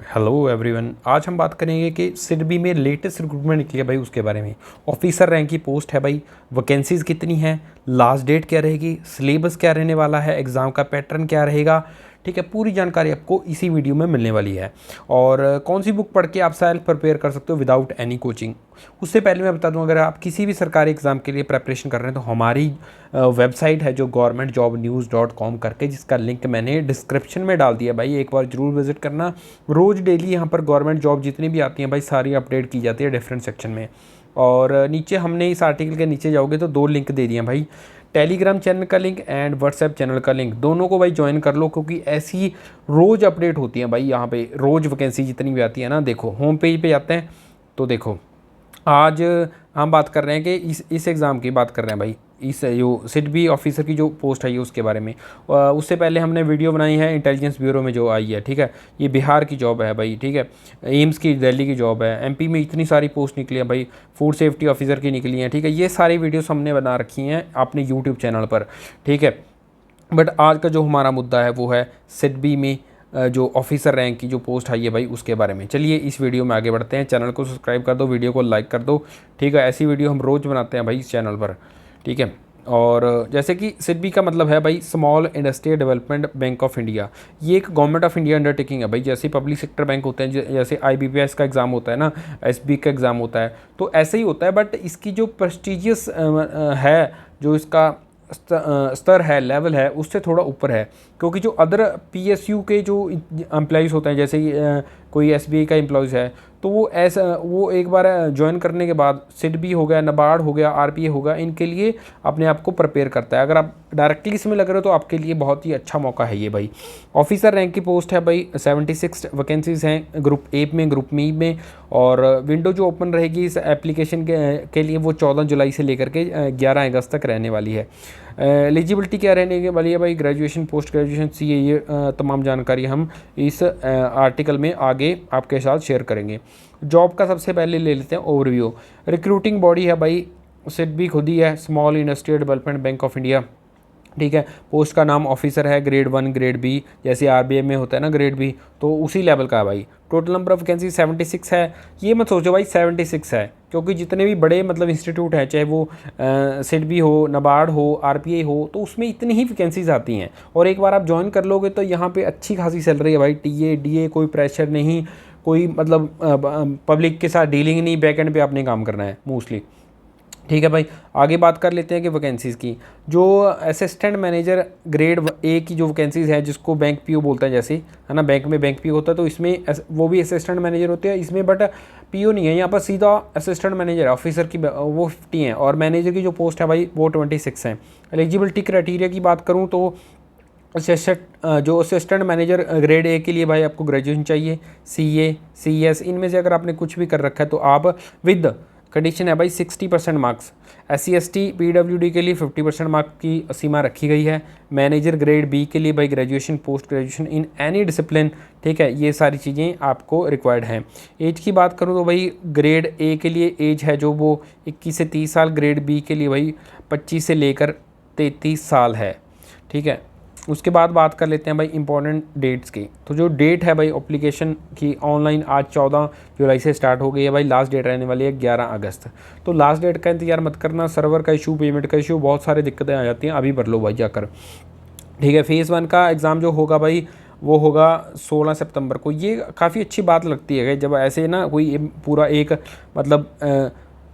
Hello everyone. आज हम बात करेंगे कि सिडबी में लेटेस्ट रिक्रूटमेंट निकली है भाई, उसके बारे में। ऑफिसर रैंक की पोस्ट है भाई, वैकेंसीज़ कितनी हैं, लास्ट डेट क्या रहेगी, सिलेबस क्या रहने वाला है, एग्ज़ाम का पैटर्न क्या रहेगा, ठीक है। पूरी जानकारी आपको इसी वीडियो में मिलने वाली है। और कौन सी बुक पढ़ के आप सेल्फ प्रिपेयर कर सकते हो विदाउट एनी कोचिंग। उससे पहले मैं बता दूं, अगर आप किसी भी सरकारी एग्ज़ाम के लिए प्रेपरेशन कर रहे हैं तो हमारी वेबसाइट है जो governmentjobnews.com करके, जिसका लिंक मैंने डिस्क्रिप्शन में डाल दिया भाई, एक बार जरूर विजिट करना। रोज़ डेली यहाँ पर गवर्नमेंट जॉब जितनी भी आती हैं भाई, सारी अपडेट की जाती है डिफरेंट सेक्शन में। और नीचे हमने इस आर्टिकल के नीचे जाओगे तो दो लिंक दे दिए भाई, टेलीग्राम चैनल का लिंक एंड व्हाट्सएप चैनल का लिंक। दोनों को भाई ज्वाइन कर लो, क्योंकि ऐसी रोज़ अपडेट होती है भाई यहाँ पे। रोज़ वैकेंसी जितनी भी आती है ना, देखो होम पेज पे जाते हैं तो देखो आज हम बात कर रहे हैं कि इस एग्ज़ाम की बात कर रहे हैं भाई, इस जो सिडबी ऑफिसर की जो पोस्ट आई है उसके बारे में। उससे पहले हमने वीडियो बनाई है इंटेलिजेंस ब्यूरो में जो आई है, ठीक है। ये बिहार की जॉब है भाई, ठीक है। एम्स की दिल्ली की जॉब है। एमपी में इतनी सारी पोस्ट निकली है भाई, फूड सेफ्टी ऑफिसर की निकली हैं, ठीक है। ये सारी वीडियोस हमने बना रखी हैं अपने यूट्यूब चैनल पर, ठीक है। बट आज का जो हमारा मुद्दा है वो है सिडबी में जो ऑफिसर रैंक की जो पोस्ट आई है भाई, उसके बारे में। चलिए इस वीडियो में आगे बढ़ते हैं। चैनल को सब्सक्राइब कर दो, वीडियो को लाइक कर दो, ठीक है। ऐसी वीडियो हम रोज़ बनाते हैं भाई इस चैनल पर, ठीक है। और जैसे कि सिडबी का मतलब है भाई small industrial development bank of India. ये एक गवर्नमेंट ऑफ इंडिया अंडरटेकिंग है भाई। जैसे पब्लिक सेक्टर बैंक होते हैं, जैसे IBPS का एग्ज़ाम होता है ना, SB का एग्ज़ाम होता है, तो ऐसे ही होता है। बट इसकी जो प्रेस्टिजियस है, जो इसका स्तर है, लेवल है, उससे थोड़ा ऊपर है। क्योंकि जो अदर PSU के जो एम्प्लॉइज़ होते हैं, जैसे कोई SBI का एम्प्लॉइज़ है, तो वो एक बार ज्वाइन करने के बाद सिडबी हो गया, नाबार्ड हो गया, RPA होगा, इनके लिए अपने आप को प्रिपेयर करता है। अगर आप डायरेक्टली इसमें लग रहे हो तो आपके लिए बहुत ही अच्छा मौका है ये भाई। ऑफिसर रैंक की पोस्ट है भाई, 76 वैकेंसीज़ हैं ग्रुप ए में, ग्रुप मी में। और विंडो जो ओपन रहेगी इस एप्लीकेशन के लिए वो 14 जुलाई से लेकर के 11 अगस्त तक रहने वाली है। एलिजिबिलिटी क्या रहने वाली है भाई, ग्रेजुएशन, पोस्ट ग्रेजुएशन, CA, ये तमाम जानकारी हम इस आर्टिकल में आगे आपके साथ शेयर करेंगे। जॉब का सबसे पहले ले लेते हैं ओवरव्यू। रिक्रूटिंग बॉडी है भाई, सिडबी खुद ही है, small industrial development bank of India, ठीक है। पोस्ट का नाम ऑफिसर है, ग्रेड 1 ग्रेड B, जैसे RBI में होता है ना ग्रेड B, तो उसी लेवल का है भाई। टोटल नंबर ऑफ वैकेंसी 76 है। ये मत सोचो भाई 76 है, क्योंकि जितने भी बड़े मतलब इंस्टीट्यूट हैं, चाहे वो सिडबी हो, नाबार्ड हो, RPA हो, तो उसमें इतनी ही वैकेंसीज आती हैं। और एक बार आप ज्वाइन कर लोगे तो यहाँ पे अच्छी खासी सैलरी है भाई। TA DA कोई प्रेशर नहीं, कोई मतलब पब्लिक के साथ डीलिंग नहीं, बैक एंड पे आपने काम करना है मोस्टली, ठीक है भाई। आगे बात कर लेते हैं कि वैकेंसीज़ की। जो असिस्टेंट मैनेजर ग्रेड A की जो वैकेंसीज़ हैं, जिसको बैंक PO बोलते हैं, जैसे है ना, बैंक में बैंक PO होता है, तो इसमें वो भी असिस्टेंट मैनेजर होते हैं इसमें, बट PO नहीं है यहाँ पर, सीधा असिस्टेंट मैनेजर। ऑफिसर की वो 50 हैं और मैनेजर की जो पोस्ट है भाई वो 26 हैं। एलिजिबिलिटी क्राइटेरिया की बात करूँ तो असिस्टेंट मैनेजर ग्रेड A के लिए भाई आपको ग्रेजुएशन चाहिए, CA CS इनमें से अगर आपने कुछ भी कर रखा है तो आप विद कंडीशन है भाई 60% मार्क्स। SC ST PWD के लिए 50% मार्क्स की सीमा रखी गई है। मैनेजर ग्रेड B के लिए भाई graduation, post graduation in any discipline, ठीक है। ये सारी चीज़ें आपको रिक्वायर्ड हैं। एज की बात करूँ तो भाई ग्रेड A के लिए एज है जो वो 21 से 30 साल, ग्रेड B के लिए भाई 25 से लेकर 33 साल है, ठीक है। उसके बाद बात कर लेते हैं भाई इंपॉर्टेंट डेट्स की। तो जो डेट है भाई एप्लीकेशन की ऑनलाइन आज 14 जुलाई से स्टार्ट हो गई है भाई। लास्ट डेट रहने वाली है 11 अगस्त। तो लास्ट डेट का इंतजार मत करना, सर्वर का इशू, पेमेंट का इशू, बहुत सारी दिक्कतें आ जाती हैं, अभी भर लो भाई जाकर, ठीक है। फेज़ 1 का एग्ज़ाम जो होगा भाई वो होगा 16 सितंबर को। ये काफ़ी अच्छी बात लगती है जब ऐसे ना कोई पूरा एक मतलब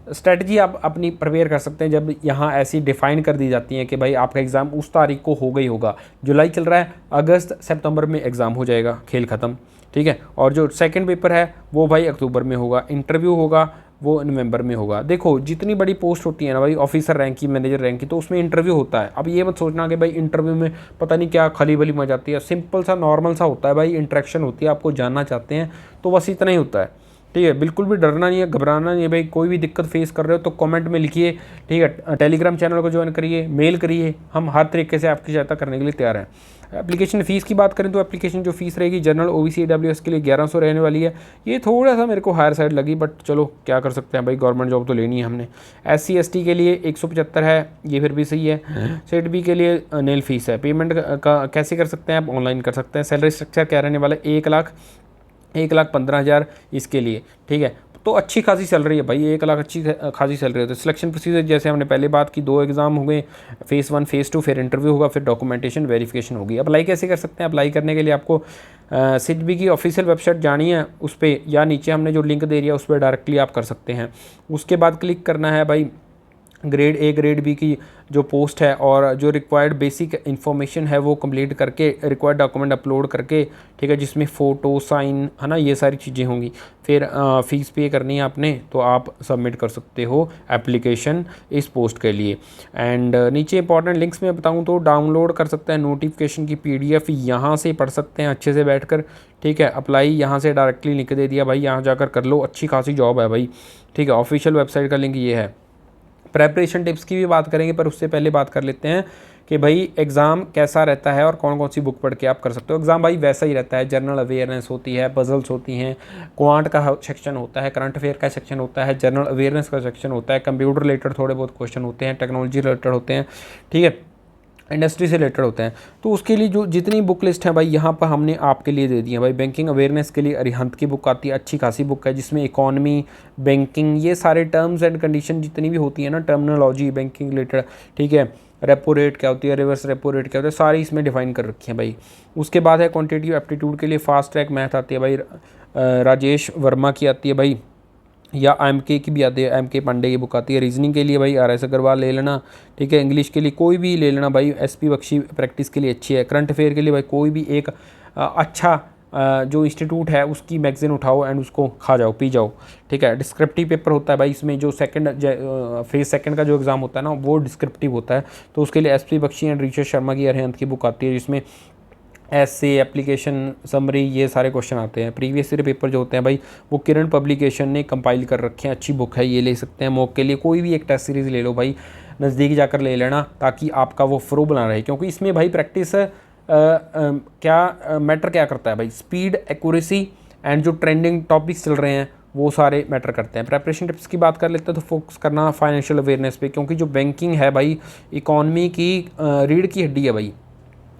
स्ट्रेटजी आप अपनी प्रिपेयर कर सकते हैं, जब यहाँ ऐसी डिफ़ाइन कर दी जाती हैं कि भाई आपका एग्ज़ाम उस तारीख को हो गई होगा। जुलाई चल रहा है, अगस्त सितंबर में एग्ज़ाम हो जाएगा, खेल ख़त्म, ठीक है। और जो सेकंड पेपर है वो भाई अक्टूबर में होगा, इंटरव्यू होगा वो नवंबर में होगा। देखो जितनी बड़ी पोस्ट होती है ना भाई, ऑफिसर रैंक की, मैनेजर रैंक की, तो उसमें इंटरव्यू होता है। अब ये मत सोचना कि भाई इंटरव्यू में पता नहीं क्या खली बली मच जाती है। सिंपल सा नॉर्मल सा होता है भाई, इंटरेक्शन होती है, आपको जानना चाहते हैं, तो बस इतना ही होता है, ठीक है। बिल्कुल भी डरना नहीं है, घबराना नहीं है भाई। कोई भी दिक्कत फेस कर रहे हो तो कमेंट में लिखिए, ठीक है। टेलीग्राम चैनल को ज्वाइन करिए, मेल करिए, हम हर तरीके से आपकी सहायता करने के लिए तैयार हैं। एप्लीकेशन फ़ीस की बात करें तो एप्लीकेशन जो फीस रहेगी जनरल OBC AWS के लिए 1100 रहने वाली है। ये थोड़ा सा मेरे को हायर साइड लगी, बट चलो क्या कर सकते हैं भाई, गवर्नमेंट जॉब तो लेनी है हमने। SC ST के लिए 175 है, ये फिर भी सही है। SIDBI के लिए नील फीस है। पेमेंट का कैसे कर सकते हैं आप, ऑनलाइन कर सकते हैं। सैलरी स्ट्रक्चर क्या रहने वाला है, 1 लाख 1,15,000 इसके लिए, ठीक है। तो अच्छी खासी सैलरी है भाई, 1 लाख अच्छी खासी सैलरी है। तो सिलेक्शन प्रोसीजर जैसे हमने पहले बात की, 2 एग्जाम हो गए, फेज़ 1 फेज़ 2, फिर इंटरव्यू होगा, फिर डॉक्यूमेंटेशन वेरिफिकेशन होगी। अप्लाई कैसे कर सकते हैं? अप्लाई करने के लिए आपको सिडबी की ऑफिशियल वेबसाइट जानी है, उस पर या नीचे हमने जो लिंक दे दिया उस पर डायरेक्टली आप कर सकते हैं। उसके बाद क्लिक करना है भाई ग्रेड ए ग्रेड बी की जो पोस्ट है, और जो रिक्वायर्ड बेसिक इन्फॉर्मेशन है वो कंप्लीट करके रिक्वायर्ड डॉक्यूमेंट अपलोड करके, ठीक है, जिसमें फ़ोटो साइन है ना, ये सारी चीज़ें होंगी। फिर फ़ीस पे करनी है आपने, तो आप सबमिट कर सकते हो एप्लीकेशन इस पोस्ट के लिए। एंड नीचे इंपॉर्टेंट लिंक्स में बताऊँ तो डाउनलोड कर सकते हैं नोटिफिकेशन की PDF, यहाँ से पढ़ सकते हैं अच्छे से बैठकर, ठीक है। अप्लाई यहाँ से डायरेक्टली लिंक दे दिया भाई, यहाँ जाकर कर लो, अच्छी खासी जॉब है भाई, ठीक है। ऑफिशियल वेबसाइट का लिंक ये है। प्रेपरेशन टिप्स की भी बात करेंगे, पर उससे पहले बात कर लेते हैं कि भाई एग्ज़ाम कैसा रहता है और कौन कौन सी बुक पढ़ के आप कर सकते हो। एग्ज़ाम भाई वैसा ही रहता है, जनरल अवेयरनेस होती है, पजल्स होती हैं, क्वांट का सेक्शन होता है, करंट अफेयर का सेक्शन होता है, जनरल अवेयरनेस का सेक्शन होता है, कंप्यूटर रिलेटेड थोड़े बहुत क्वेश्चन होते हैं, टेक्नोलॉजी रिलेटेड होते हैं, ठीक है, इंडस्ट्री से रिलेटेड होते हैं। तो उसके लिए जो जितनी बुक लिस्ट है भाई यहाँ पर हमने आपके लिए दे दी है भाई। बैंकिंग अवेयरनेस के लिए अरिहंत की बुक आती है, अच्छी खासी बुक है, जिसमें इकोनॉमी, बैंकिंग, ये सारे टर्म्स एंड कंडीशन जितनी भी होती है ना, टर्मिनोलॉजी बैंकिंग रिलेटेड, ठीक है, रेपो रेट क्या होती है, रिवर्स रेपो रेट क्या होता है, सारी इसमें डिफाइन कर रखी है भाई। उसके बाद है क्वान्टिटेटिव एप्टीट्यूड के लिए फास्ट ट्रैक मैथ आती है भाई, राजेश वर्मा की आती है भाई, या MK की भी आती है, MK पांडे की बुक आती है। रीजनिंग के लिए भाई RS अग्रवाल ले लेना, ठीक है। इंग्लिश के लिए कोई भी ले लेना भाई, SP बख्शी प्रैक्टिस के लिए अच्छी है। करंट अफेयर के लिए भाई कोई भी एक अच्छा जो इंस्टीट्यूट है उसकी मैगजीन उठाओ एंड उसको खा जाओ पी जाओ, ठीक है। डिस्क्रिप्टिव पेपर होता है भाई, इसमें जो फेज़ सेकंड का जो एग्ज़ाम होता है ना वो डिस्क्रिप्टिव होता है, तो उसके लिए SP बख्शी एंड ऋषिकेश शर्मा की अरिहंत की बुक आती है, जिसमें ऐसे एप्लीकेशन समरी ये सारे क्वेश्चन आते हैं। प्रीवियस ईयर पेपर जो होते हैं भाई वो किरण पब्लिकेशन ने कंपाइल कर रखे हैं, अच्छी बुक है, ये ले सकते हैं। मॉक के लिए कोई भी एक टेस्ट सीरीज़ ले लो भाई, नज़दीक जाकर ले लेना, ताकि आपका वो फ्लो बना रहे, क्योंकि इसमें भाई प्रैक्टिस क्या मैटर क्या करता है भाई, स्पीड, एक्यूरेसी एंड जो ट्रेंडिंग टॉपिक्स चल रहे हैं वो सारे मैटर करते हैं। प्रेपरेशन टिप्स की बात कर लेते हैं तो फोकस करना फाइनेंशियल अवेयरनेस पे, क्योंकि जो बैंकिंग है भाई इकॉनमी की रीढ़ की हड्डी है भाई,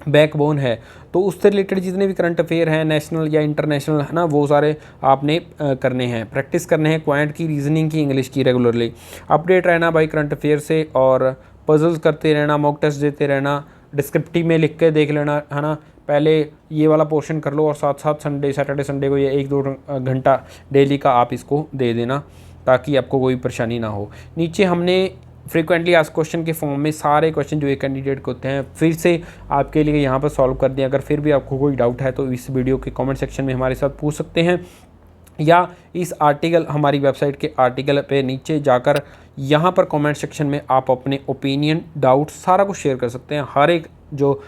बैकबोन है। तो उससे रिलेटेड जितने भी करंट अफेयर हैं नेशनल या इंटरनेशनल है ना, वो सारे आपने करने हैं, प्रैक्टिस करने हैं, क्वांट की, रीजनिंग की, इंग्लिश की, रेगुलरली अपडेट रहना भाई करंट अफेयर से, और पजल्स करते रहना, मॉक टेस्ट देते रहना, डिस्क्रिप्टिव में लिख के देख लेना है ना, पहले ये वाला पोर्शन कर लो और साथ साथ सैटरडे संडे को ये 1-2 घंटा डेली का आप इसको दे देना, ताकि आपको कोई परेशानी ना हो। नीचे हमने फ्रीक्वेंटली आस्क्ड क्वेश्चन के फॉर्म में सारे क्वेश्चन जो एक कैंडिडेट को होते हैं फिर से आपके लिए यहाँ पर सॉल्व कर दिया। अगर फिर भी आपको कोई डाउट है तो इस वीडियो के कमेंट सेक्शन में हमारे साथ पूछ सकते हैं, या इस आर्टिकल हमारी वेबसाइट के आर्टिकल पे नीचे जाकर यहाँ पर कमेंट सेक्शन में आप अपने ओपिनियन, डाउट सारा कुछ शेयर कर सकते हैं। हर एक जो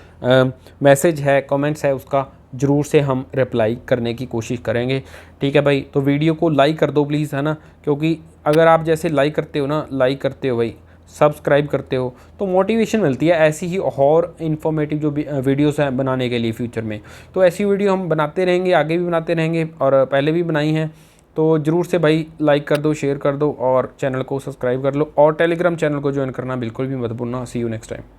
मैसेज है, कमेंट्स है, उसका ज़रूर से हम रिप्लाई करने की कोशिश करेंगे, ठीक है भाई। तो वीडियो को लाइक कर दो प्लीज़, है ना, क्योंकि अगर आप जैसे लाइक करते हो ना, लाइक करते हो भाई, सब्सक्राइब करते हो, तो मोटिवेशन मिलती है ऐसी ही और इन्फॉर्मेटिव जो वीडियोस हैं बनाने के लिए फ्यूचर में। तो ऐसी वीडियो हम बनाते रहेंगे, आगे भी बनाते रहेंगे, और पहले भी बनाई हैं। तो ज़रूर से भाई लाइक कर दो, शेयर कर दो, और चैनल को सब्सक्राइब कर लो, और टेलीग्राम चैनल को ज्वाइन करना बिल्कुल भी मत भूलना। सी यू नेक्स्ट टाइम।